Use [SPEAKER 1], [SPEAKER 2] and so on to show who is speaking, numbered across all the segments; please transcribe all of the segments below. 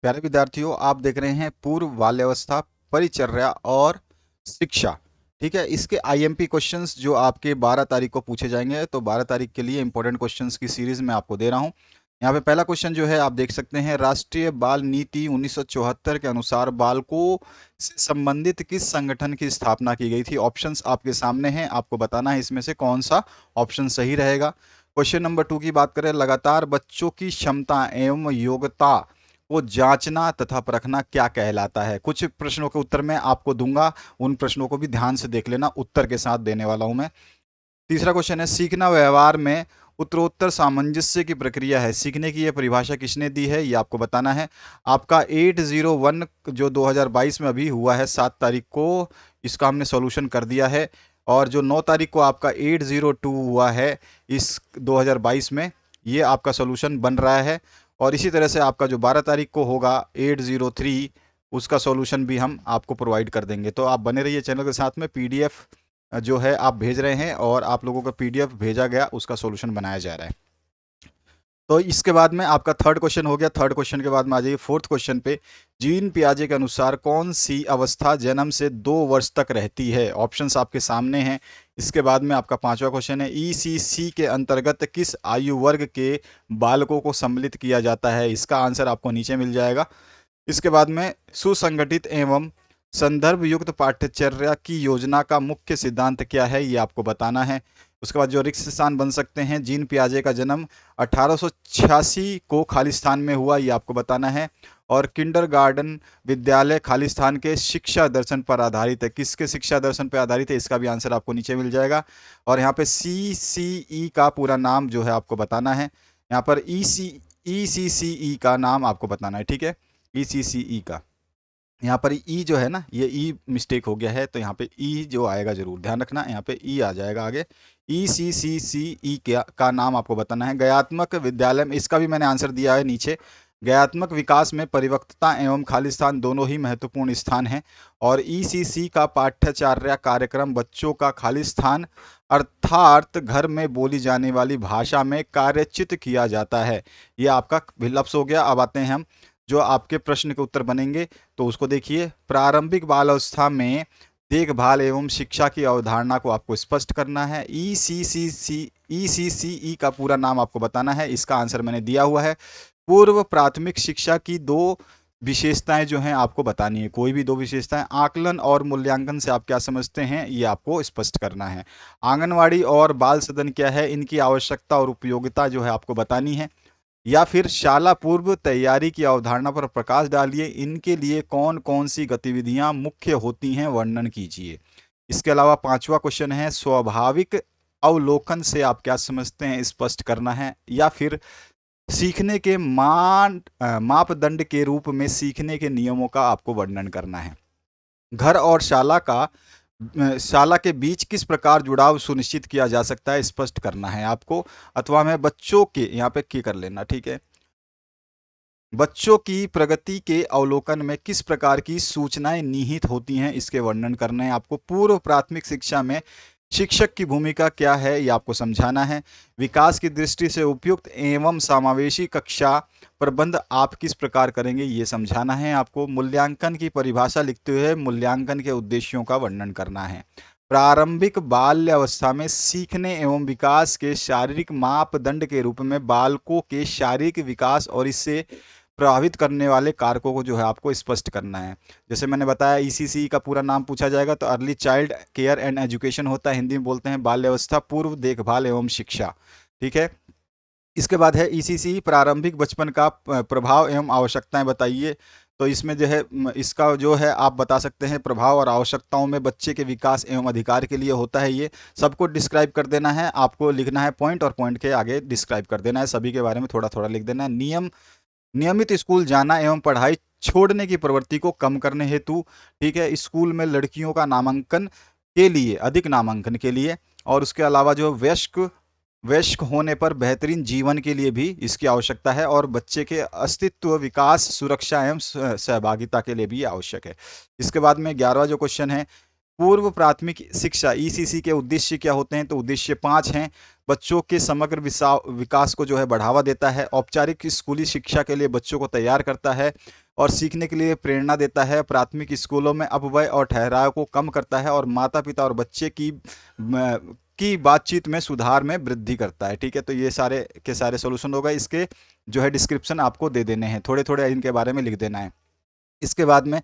[SPEAKER 1] प्यारे विद्यार्थियों, आप देख रहे हैं पूर्व बाल्यावस्था, परिचर्या और शिक्षा। ठीक है, इसके आईएमपी क्वेश्चंस जो आपके 12 तारीख को पूछे जाएंगे। तो 12 तारीख के लिए इंपॉर्टेंट क्वेश्चंस की सीरीज मैं आपको दे रहा हूं। यहाँ पे पहला क्वेश्चन जो है आप देख सकते हैं, राष्ट्रीय बाल नीति 1974 के अनुसार बालकों से संबंधित किस संगठन की स्थापना की गई थी। ऑप्शंस आपके सामने हैं, आपको बताना है इसमें से कौन सा ऑप्शन सही रहेगा। क्वेश्चन नंबर 2 की बात करें, लगातार बच्चों की क्षमता एवं योग्यता को जांचना तथा परखना क्या कहलाता है। कुछ प्रश्नों के उत्तर मैं आपको दूंगा, उन प्रश्नों को भी ध्यान से देख लेना, उत्तर के साथ देने वाला हूं मैं। तीसरा क्वेश्चन है, सीखना व्यवहार में उत्तरोत्तर सामंजस्य की प्रक्रिया है। सीखने की यह परिभाषा किसने दी है, ये आपको बताना है। आपका 801 जो 2022 में अभी हुआ है 7 तारीख को, इसका हमने सॉल्यूशन कर दिया है। और जो 9 तारीख को आपका 802 हुआ है इस 2022 में, ये आपका सॉल्यूशन बन रहा है। और इसी तरह से आपका जो 12 तारीख को होगा 803, उसका सॉल्यूशन भी हम आपको प्रोवाइड कर देंगे। तो आप बने रहिए चैनल के साथ में। पीडीएफ जो है आप भेज रहे हैं और आप लोगों का पीडीएफ भेजा गया, उसका सॉल्यूशन बनाया जा रहा है। तो इसके बाद में आपका थर्ड क्वेश्चन हो गया। थर्ड क्वेश्चन के बाद में आ जाइए फोर्थ क्वेश्चन पे। जीन पियाजे के अनुसार कौन सी अवस्था जन्म से 2 वर्ष तक रहती है। ऑप्शंस आपके सामने हैं। इसके बाद में आपका पांचवा क्वेश्चन है, ईसीसी के अंतर्गत किस आयु वर्ग के बालकों को सम्मिलित किया जाता है। इसका आंसर आपको नीचे मिल जाएगा। इसके बाद में सुसंगठित एवं संदर्भ युक्त पाठ्यचर्या की योजना का मुख्य सिद्धांत क्या है, ये आपको बताना है। उसके बाद जो रिक्त स्थान बन सकते हैं, जीन पियाजे का जन्म 1886 को खालिस्तान में हुआ, ये आपको बताना है। और किंडरगार्टन विद्यालय खालिस्तान के शिक्षा दर्शन पर आधारित है। किसके शिक्षा दर्शन पर आधारित है, इसका भी आंसर आपको नीचे मिल जाएगा। और यहाँ पे CCE का पूरा नाम जो है आपको बताना है। यहाँ पर ECCE का नाम आपको बताना है, ठीक है। ECCE का, यहाँ पर ई जो है ना, ये ई मिस्टेक हो गया है, तो यहाँ पे ई जो आएगा जरूर ध्यान रखना, यहाँ पे ई आ जाएगा आगे। ECCCE का नाम आपको बताना है। गयात्मक विद्यालय में, इसका भी मैंने आंसर दिया है नीचे। गयात्मक विकास में परिपक्वता एवं खालिस्तान दोनों ही महत्वपूर्ण स्थान हैं। और ECC का पाठ्यचर्या कार्यक्रम बच्चों का खालिस्तान अर्थात घर में बोली जाने वाली भाषा में कार्यचित किया जाता है। ये आपका लफ्स हो गया। अब आते हैं हम जो आपके प्रश्न के उत्तर बनेंगे, तो उसको देखिए। प्रारंभिक बाल अवस्था में देखभाल एवं शिक्षा की अवधारणा को आपको स्पष्ट करना है। ECCE का पूरा नाम आपको बताना है। इसका आंसर मैंने दिया हुआ है। पूर्व प्राथमिक शिक्षा की 2 विशेषताएं जो हैं आपको बतानी है, कोई भी 2 विशेषताएं। आकलन और मूल्यांकन से आप क्या समझते हैं, ये आपको स्पष्ट करना है। आंगनवाड़ी और बाल सदन क्या है, इनकी आवश्यकता और उपयोगिता जो है आपको बतानी है। या फिर शाला पूर्व तैयारी की अवधारणा पर प्रकाश डालिए। इनके लिए कौन कौन सी गतिविधियां मुख्य होती हैं, वर्णन कीजिए। इसके अलावा पांचवा क्वेश्चन है, स्वाभाविक अवलोकन से आप क्या समझते हैं, स्पष्ट करना है। या फिर सीखने के मापदंड के रूप में सीखने के नियमों का आपको वर्णन करना है। घर और शाला के बीच किस प्रकार जुड़ाव सुनिश्चित किया जा सकता है, स्पष्ट करना है आपको। अथवा में बच्चों के, यहाँ पे की कर लेना, ठीक है। बच्चों की प्रगति के अवलोकन में किस प्रकार की सूचनाएं निहित होती हैं, इसके वर्णन करने हैं आपको। पूर्व प्राथमिक शिक्षा में शिक्षक की भूमिका क्या है, ये आपको समझाना है। विकास की दृष्टि से उपयुक्त एवं समावेशी कक्षा प्रबंध आप किस प्रकार करेंगे, ये समझाना है आपको। मूल्यांकन की परिभाषा लिखते हुए मूल्यांकन के उद्देश्यों का वर्णन करना है। प्रारंभिक बाल्य अवस्था में सीखने एवं विकास के शारीरिक मापदंड के रूप में बालकों के शारीरिक विकास और इससे प्रभावित करने वाले कारकों को जो है आपको स्पष्ट करना है। जैसे मैंने बताया, ECC का पूरा नाम पूछा जाएगा तो early child care and education होता है, हिंदी में बोलते हैं बाल्यावस्था पूर्व देखभाल एवं शिक्षा, ठीक है। इसके बाद है ECC प्रारंभिक बचपन का प्रभाव एवं आवश्यकताएं बताइए। तो इसमें जो है इसका जो है आप बता सकते हैं, प्रभाव और आवश्यकताओं में बच्चे के विकास एवं अधिकार के लिए होता है। ये सबको डिस्क्राइब कर देना है आपको, लिखना है पॉइंट और पॉइंट के आगे डिस्क्राइब कर देना है, सभी के बारे में थोड़ा थोड़ा लिख देना है। नियमित स्कूल जाना एवं पढ़ाई छोड़ने की प्रवृत्ति को कम करने हेतु, ठीक है। स्कूल में लड़कियों का नामांकन के लिए, अधिक नामांकन के लिए, और उसके अलावा जो वयस्क होने पर बेहतरीन जीवन के लिए भी इसकी आवश्यकता है। और बच्चे के अस्तित्व, विकास, सुरक्षा एवं सहभागिता के लिए भी आवश्यक है। इसके बाद में 11वां जो क्वेश्चन है, पूर्व प्राथमिक शिक्षा ECC के उद्देश्य क्या होते हैं, तो उद्देश्य 5 हैं। बच्चों के समग्र विकास को जो है बढ़ावा देता है, औपचारिक स्कूली शिक्षा के लिए बच्चों को तैयार करता है और सीखने के लिए प्रेरणा देता है, प्राथमिक स्कूलों में अपव्यय और ठहराव को कम करता है और माता पिता और बच्चे की बातचीत में सुधार में वृद्धि करता है। ठीक है, तो ये सारे के सारे सोल्यूशन होगा। इसके जो है डिस्क्रिप्शन आपको दे देने हैं, थोड़े थोड़े इनके बारे में लिख देना है। इसके बाद में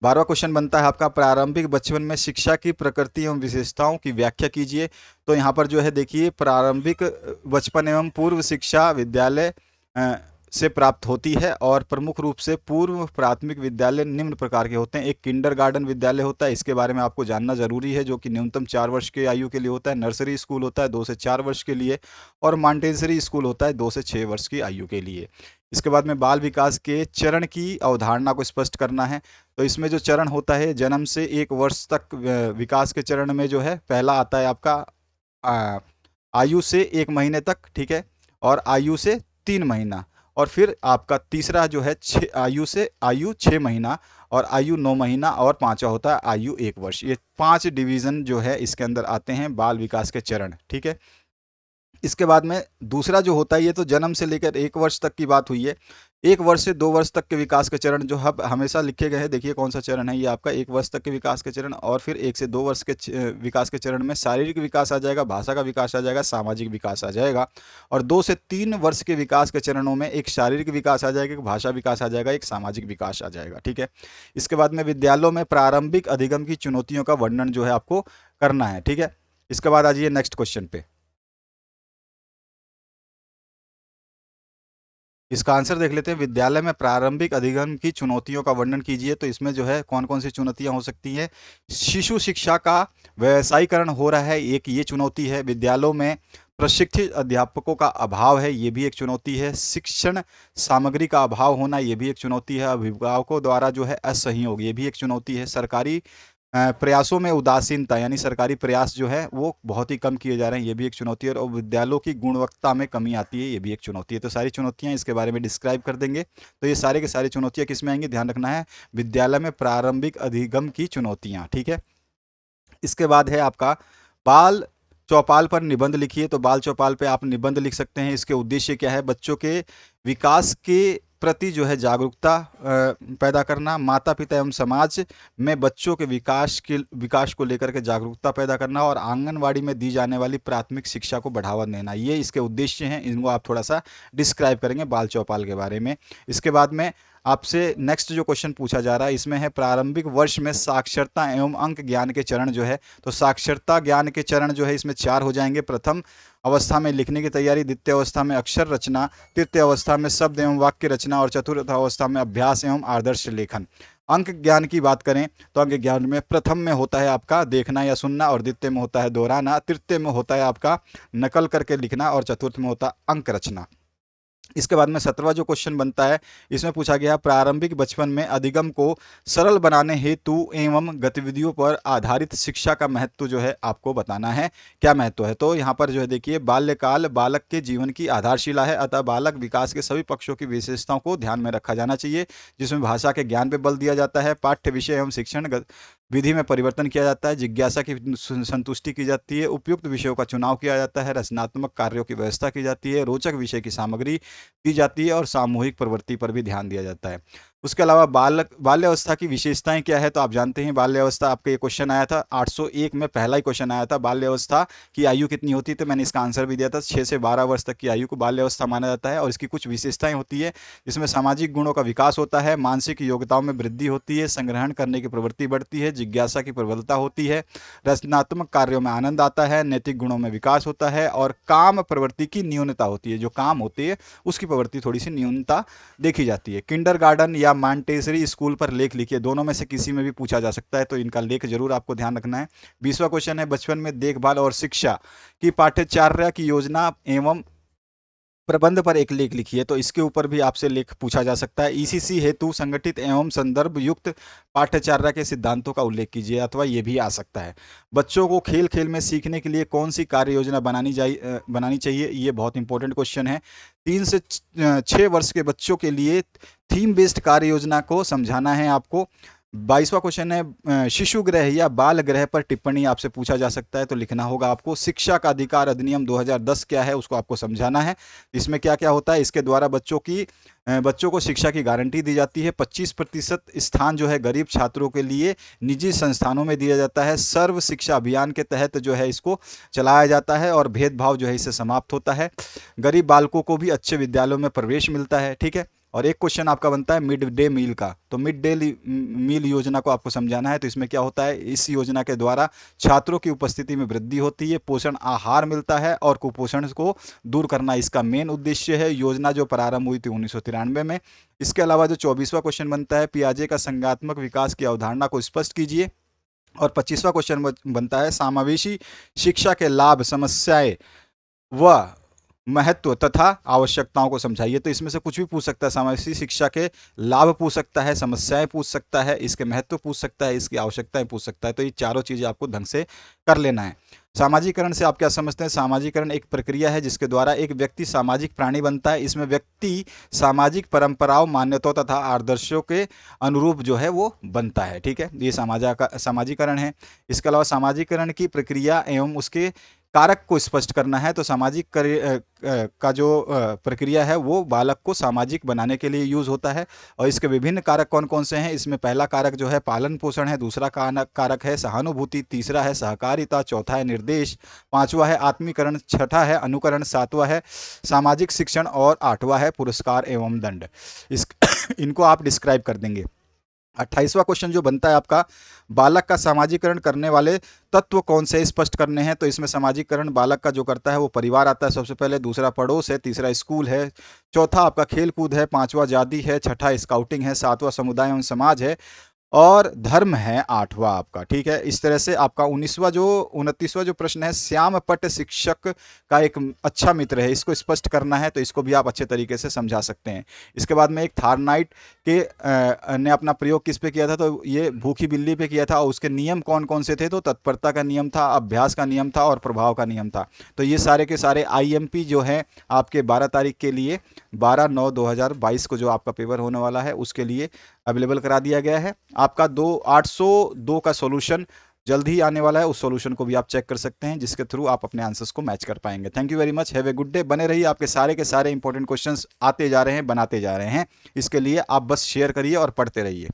[SPEAKER 1] 12वां क्वेश्चन बनता है आपका, प्रारंभिक बचपन में शिक्षा की प्रकृति एवं विशेषताओं की व्याख्या कीजिए। तो यहाँ पर जो है देखिए, प्रारंभिक बचपन एवं पूर्व शिक्षा विद्यालय से प्राप्त होती है और प्रमुख रूप से पूर्व प्राथमिक विद्यालय निम्न प्रकार के होते हैं। एक किंडरगार्टन विद्यालय होता है, इसके बारे में आपको जानना जरूरी है, जो कि न्यूनतम 4 वर्ष के आयु के लिए होता है। नर्सरी स्कूल होता है 2 से 4 वर्ष के लिए और मॉन्टेसरी स्कूल होता है 2 से 6 वर्ष की आयु के लिए। इसके बाद में बाल विकास के चरण की अवधारणा को स्पष्ट करना है। तो इसमें जो चरण होता है, जन्म से 1 वर्ष तक विकास के चरण में जो है पहला आता है आपका आयु से 1 महीने तक, ठीक है, और आयु से 3 महीना, और फिर आपका तीसरा जो है आयु 6 महीना और आयु 9 महीना, और पांचवा होता है आयु 1 वर्ष। ये 5 डिवीजन जो है इसके अंदर आते हैं बाल विकास के चरण। ठीक है, इसके बाद में दूसरा जो होता है, ये तो जन्म से लेकर 1 वर्ष तक की बात हुई है। 1 वर्ष से 2 वर्ष तक के विकास के चरण जो हमेशा लिखे गए हैं, देखिए कौन सा चरण है, ये आपका 1 वर्ष तक के विकास के चरण, और फिर 1 से 2 वर्ष के विकास के चरण में शारीरिक विकास आ जाएगा, भाषा का विकास आ जाएगा, सामाजिक विकास आ जाएगा, और 2 से 3 वर्ष के विकास के चरणों में एक शारीरिक विकास आ जाएगा, एक भाषा विकास आ जाएगा, एक सामाजिक विकास आ जाएगा। ठीक है, इसके बाद में विद्यालयों में प्रारंभिक अधिगम की चुनौतियों का वर्णन जो है आपको करना है। ठीक है, इसके बाद आ जाइए नेक्स्ट क्वेश्चन पे। इसका आंसर देख लेते हैं, विद्यालय में प्रारंभिक अधिगम की चुनौतियों का वर्णन कीजिए। तो इसमें जो है कौन कौन सी चुनौतियां हो सकती हैं? शिशु शिक्षा का व्यवसायीकरण हो रहा है, एक ये चुनौती है। विद्यालयों में प्रशिक्षित अध्यापकों का अभाव है, ये भी एक चुनौती है। शिक्षण सामग्री का अभाव होना, ये भी एक चुनौती है। अभिभावकों द्वारा जो है असहयोग, ये भी एक चुनौती है। सरकारी प्रयासों में उदासीनता, यानी सरकारी प्रयास जो है वो बहुत ही कम किए जा रहे हैं, ये भी एक चुनौती है। और विद्यालयों की गुणवत्ता में कमी आती है, ये भी एक चुनौती है। तो सारी चुनौतियां इसके बारे में डिस्क्राइब कर देंगे। तो ये सारे के सारी चुनौतियां किस में आएंगी, ध्यान रखना है, विद्यालय में प्रारंभिक अधिगम की चुनौतियां। ठीक है, इसके बाद है आपका बाल चौपाल पर निबंध लिखिए। तो बाल चौपाल पे आप निबंध लिख सकते हैं। इसके उद्देश्य क्या है? बच्चों के विकास के प्रति जो है जागरूकता पैदा करना, माता पिता एवं समाज में बच्चों के विकास को लेकर के जागरूकता पैदा करना, और आंगनवाड़ी में दी जाने वाली प्राथमिक शिक्षा को बढ़ावा देना, ये इसके उद्देश्य हैं। इनको आप थोड़ा सा डिस्क्राइब करेंगे बाल चौपाल के बारे में। इसके बाद में आपसे नेक्स्ट जो क्वेश्चन पूछा जा रहा है, इसमें है प्रारंभिक वर्ष में साक्षरता एवं अंक ज्ञान के चरण जो है। तो साक्षरता ज्ञान के चरण जो है इसमें 4 हो जाएंगे। प्रथम अवस्था में लिखने की तैयारी, द्वितीय अवस्था में अक्षर रचना, तृतीय अवस्था में शब्द एवं वाक्य रचना, और चतुर्थ अवस्था में अभ्यास एवं आदर्श लेखन। अंक ज्ञान की बात करें तो अंक ज्ञान में प्रथम में होता है आपका देखना या सुनना, और द्वितीय में होता है दोहराना, तृतीय में होता है आपका नकल करके लिखना, और चतुर्थ में होता है अंक रचना। इसके बाद में 17वां जो क्वेश्चन बनता है, इसमें पूछा गया प्रारंभिक बचपन में अधिगम को सरल बनाने हेतु एवं गतिविधियों पर आधारित शिक्षा का महत्व जो है आपको बताना है, क्या महत्व है। तो यहाँ पर जो है देखिए, बाल्यकाल बालक के जीवन की आधारशिला है, अतः बालक विकास के सभी पक्षों की विशेषताओं को ध्यान में रखा जाना चाहिए, जिसमें भाषा के ज्ञान पर बल दिया जाता है, पाठ्य विषय एवं शिक्षण विधि में परिवर्तन किया जाता है, जिज्ञासा की संतुष्टि की जाती है, उपयुक्त विषयों का चुनाव किया जाता है, रचनात्मक कार्यों की व्यवस्था की जाती है, रोचक विषय की सामग्री दी जाती है, और सामूहिक प्रवृत्ति पर भी ध्यान दिया जाता है। उसके अलावा बाल्यावस्था की विशेषताएं क्या है? तो आप जानते हैं बाल्यावस्था, आपका ये क्वेश्चन आया था 801 में, पहला ही क्वेश्चन आया था, बाल्यावस्था की आयु कितनी होती है? तो मैंने इसका आंसर भी दिया था, 6 से 12 वर्ष तक की आयु को बाल्यावस्था माना जाता है। और इसकी कुछ विशेषताएं होती है, जिसमें सामाजिक गुणों का विकास होता है, मानसिक योग्यताओं में वृद्धि होती है, संग्रहण करने की प्रवृत्ति बढ़ती है, जिज्ञासा की प्रबलता होती है, रचनात्मक कार्यों में आनंद आता है, नैतिक गुणों में विकास होता है, और काम प्रवृत्ति की न्यूनता होती है, जो काम होती है उसकी प्रवृत्ति थोड़ी सी न्यूनता देखी जाती है। किंडरगार्टन या मॉन्टेसरी स्कूल पर लेख लिखिए, दोनों में से किसी में भी पूछा जा सकता है, तो इनका लेख जरूर आपको ध्यान रखना है। 20वां क्वेश्चन है, बचपन में देखभाल और शिक्षा की पाठ्यचर्या की योजना एवं प्रबंध पर एक लेख लिखिए। तो इसके ऊपर भी आपसे लेख पूछा जा सकता है। ईसीसी हेतु संगठित एवं संदर्भ युक्त पाठ्यचर्या के सिद्धांतों का उल्लेख कीजिए, अथवा ये भी आ सकता है। बच्चों को खेल खेल में सीखने के लिए कौन सी कार्य योजना बनानी चाहिए? ये बहुत इंपॉर्टेंट क्वेश्चन है। 3 से 6 वर्ष के बच्चों के लिए थीम बेस्ड कार्य योजना को समझाना है आपको। 22वां क्वेश्चन है शिशु गृह या बाल गृह पर टिप्पणी आपसे पूछा जा सकता है, तो लिखना होगा आपको शिक्षा का अधिकार अधिनियम 2010 क्या है, उसको आपको समझाना है। इसमें क्या क्या होता है, इसके द्वारा बच्चों को शिक्षा की गारंटी दी जाती है। 25% स्थान जो है गरीब छात्रों के लिए निजी संस्थानों में दिया जाता है। सर्व शिक्षा अभियान के तहत जो है इसको चलाया जाता है और भेदभाव जो है इससे समाप्त होता है। गरीब बालकों को भी अच्छे विद्यालयों में प्रवेश मिलता है, ठीक है। और एक क्वेश्चन आपका बनता है मिड डे मील का, तो मिड डे मील योजना को आपको समझाना है। तो इसमें क्या होता है, इस योजना के द्वारा छात्रों की उपस्थिति में वृद्धि होती है, पोषण आहार मिलता है और कुपोषण को दूर करना इसका मेन उद्देश्य है। योजना जो प्रारंभ हुई थी 1993 में। इसके अलावा जो 24वां क्वेश्चन बनता है, पियाजे का संज्ञात्मक विकास की अवधारणा को स्पष्ट कीजिए। और 25वां क्वेश्चन बनता है समावेशी शिक्षा के लाभ, समस्याएं व महत्व तथा आवश्यकताओं को समझाइए। तो इसमें से कुछ भी पूछ सकता है, समावेशी शिक्षा के लाभ पूछ सकता है, समस्याएं पूछ सकता है, इसके महत्व पूछ सकता है, इसकी आवश्यकताएं पूछ सकता है। तो ये चारों चीजें आपको ढंग से कर लेना है। सामाजिकरण से आप क्या समझते हैं? सामाजिकरण एक प्रक्रिया है जिसके द्वारा एक व्यक्ति सामाजिक प्राणी बनता है। इसमें व्यक्ति सामाजिक परंपराओं, मान्यताओं तथा आदर्शों के अनुरूप जो है वो बनता है, ठीक है। ये सामाजिकरण है। इसके अलावा सामाजिकरण की प्रक्रिया एवं उसके कारक को स्पष्ट करना है। तो का जो प्रक्रिया है वो बालक को सामाजिक बनाने के लिए यूज होता है। और इसके विभिन्न कारक कौन कौन से हैं? इसमें पहला कारक जो है पालन पोषण है, दूसरा कारक है सहानुभूति, तीसरा है सहकारिता, चौथा है निर्देश, पांचवा है आत्मीकरण, छठा है अनुकरण, सातवां है सामाजिक शिक्षण और आठवां है पुरस्कार एवं दंड। इस इनको आप डिस्क्राइब कर देंगे। 28वां क्वेश्चन जो बनता है आपका, बालक का सामाजिकरण करने वाले तत्व कौन से स्पष्ट करने हैं। तो इसमें सामाजिकरण बालक का जो करता है वो परिवार आता है सबसे पहले, दूसरा पड़ोस है, तीसरा स्कूल है, चौथा आपका खेल कूद है, पांचवा जाति है, छठा स्काउटिंग है, सातवां समुदाय एवं समाज है और धर्म है आठवां आपका, ठीक है। इस तरह से आपका 29वां जो प्रश्न है, श्यामपट्ट शिक्षक का एक अच्छा मित्र है, इसको स्पष्ट करना है। तो इसको भी आप अच्छे तरीके से समझा सकते हैं। इसके बाद में एक थार्नाइट ने अपना प्रयोग किस पे किया था? तो ये भूखी बिल्ली पे किया था। और उसके नियम कौन कौन से थे? तो तत्परता का नियम था, अभ्यास का नियम था और प्रभाव का नियम था। तो ये सारे के सारे IMP जो है आपके 12 तारीख के लिए, 12/9/2022 को जो आपका पेपर होने वाला है उसके लिए अवेलेबल करा दिया गया है। आपका 802 का सॉल्यूशन जल्द ही आने वाला है, उस सॉल्यूशन को भी आप चेक कर सकते हैं जिसके थ्रू आप अपने आंसर्स को मैच कर पाएंगे। Thank you very much, have a good day. बने रहिए, आपके सारे के सारे इंपॉर्टेंट क्वेश्चंस आते जा रहे हैं, बनाते जा रहे हैं। इसके लिए आप बस शेयर करिए और पढ़ते रहिए।